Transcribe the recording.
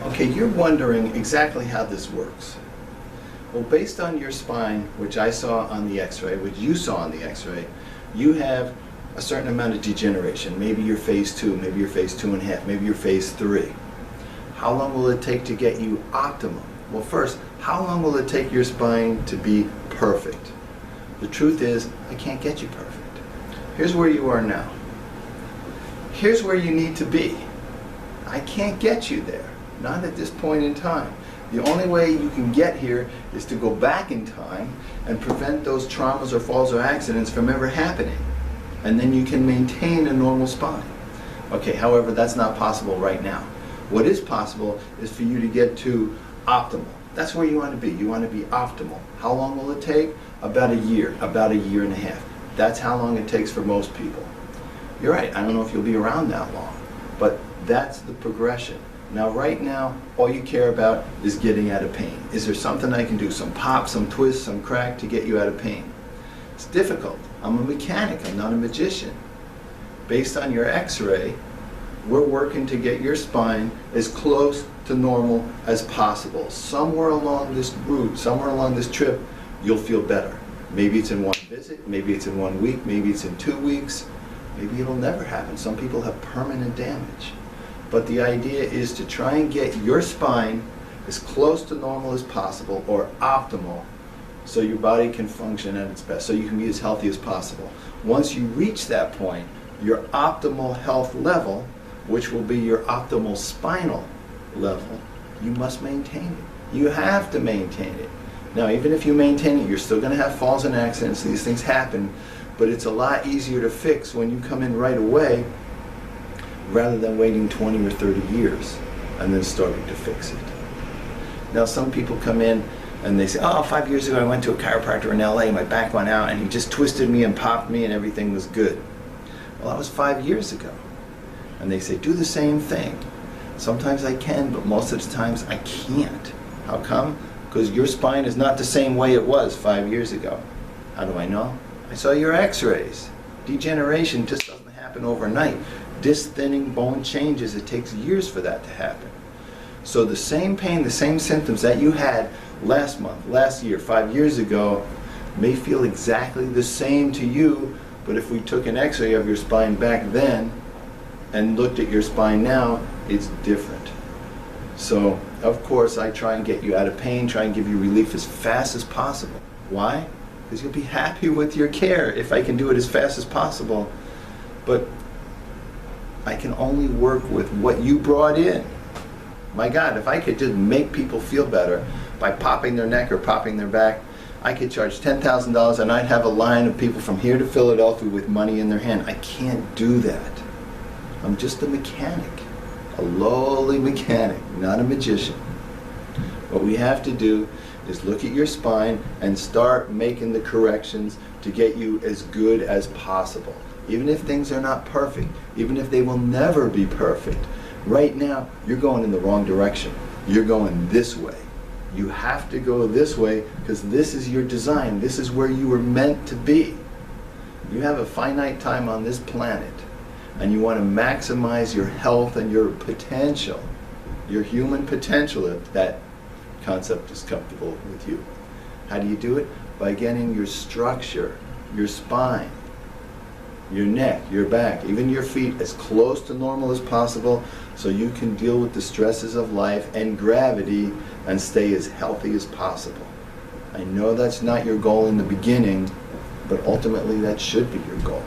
Okay, you're wondering exactly how this works. Well, based on your spine, which I saw on the x-ray, which you saw on the x-ray, you have a certain amount of degeneration. Maybe you're phase 2, maybe you're phase 2.5, maybe you're phase 3. How long will it take to get you optimum? Well, first, how long will it take your spine to be perfect? The truth is, I can't get you perfect. Here's where you are now. Here's where you need to be. I can't get you there. Not at this point in time. The only way you can get here is to go back in time and prevent those traumas or falls or accidents from ever happening. And then you can maintain a normal spine. Okay, however, that's not possible right now. What is possible is for you to get to optimal. That's where you want to be. You want to be optimal. How long will it take? About a year and a half. That's how long it takes for most people. You're right, I don't know if you'll be around that long, but that's the progression. Now, right now, all you care about is getting out of pain. Is there something I can do? Some pop, some twist, some crack to get you out of pain? It's difficult. I'm a mechanic, I'm not a magician. Based on your x-ray, we're working to get your spine as close to normal as possible. Somewhere along this route, somewhere along this trip, you'll feel better. Maybe it's in one visit, maybe it's in 1 week, maybe it's in 2 weeks, maybe it'll never happen. Some people have permanent damage. But the idea is to try and get your spine as close to normal as possible, or optimal, so your body can function at its best, so you can be as healthy as possible. Once you reach that point, your optimal health level, which will be your optimal spinal level, you must maintain it. You have to maintain it. Now, even if you maintain it, you're still going to have falls and accidents. These things happen, but it's a lot easier to fix when you come in right away, rather than waiting 20 or 30 years and then starting to fix it. Now, some people come in and they say, oh, 5 years ago I went to a chiropractor in LA, my back went out and he just twisted me and popped me and everything was good. Well, that was 5 years ago. And they say, do the same thing. Sometimes I can, but most of the times I can't. How come? Because your spine is not the same way it was 5 years ago. How do I know? I saw your x-rays. Degeneration just doesn't happen overnight. Disc thinning, bone changes, it takes years for that to happen. So the same pain, the same symptoms that you had last month, last year, 5 years ago, may feel exactly the same to you, but if we took an x-ray of your spine back then and looked at your spine now, it's different. So, of course, I try and get you out of pain, try and give you relief as fast as possible. Why? Because you'll be happy with your care if I can do it as fast as possible. But I can only work with what you brought in. My God, if I could just make people feel better by popping their neck or popping their back, I could charge $10,000 and I'd have a line of people from here to Philadelphia with money in their hand. I can't do that. I'm just a mechanic, a lowly mechanic, not a magician. What we have to do is look at your spine and start making the corrections to get you as good as possible. Even if things are not perfect, even if they will never be perfect, right now you're going in the wrong direction. You're going this way. You have to go this way because this is your design. This is where you were meant to be. You have a finite time on this planet and you want to maximize your health and your potential, your human potential, if that concept is comfortable with you. How do you do it? By getting your structure, your spine, your neck, your back, even your feet as close to normal as possible so you can deal with the stresses of life and gravity and stay as healthy as possible. I know that's not your goal in the beginning, but ultimately that should be your goal.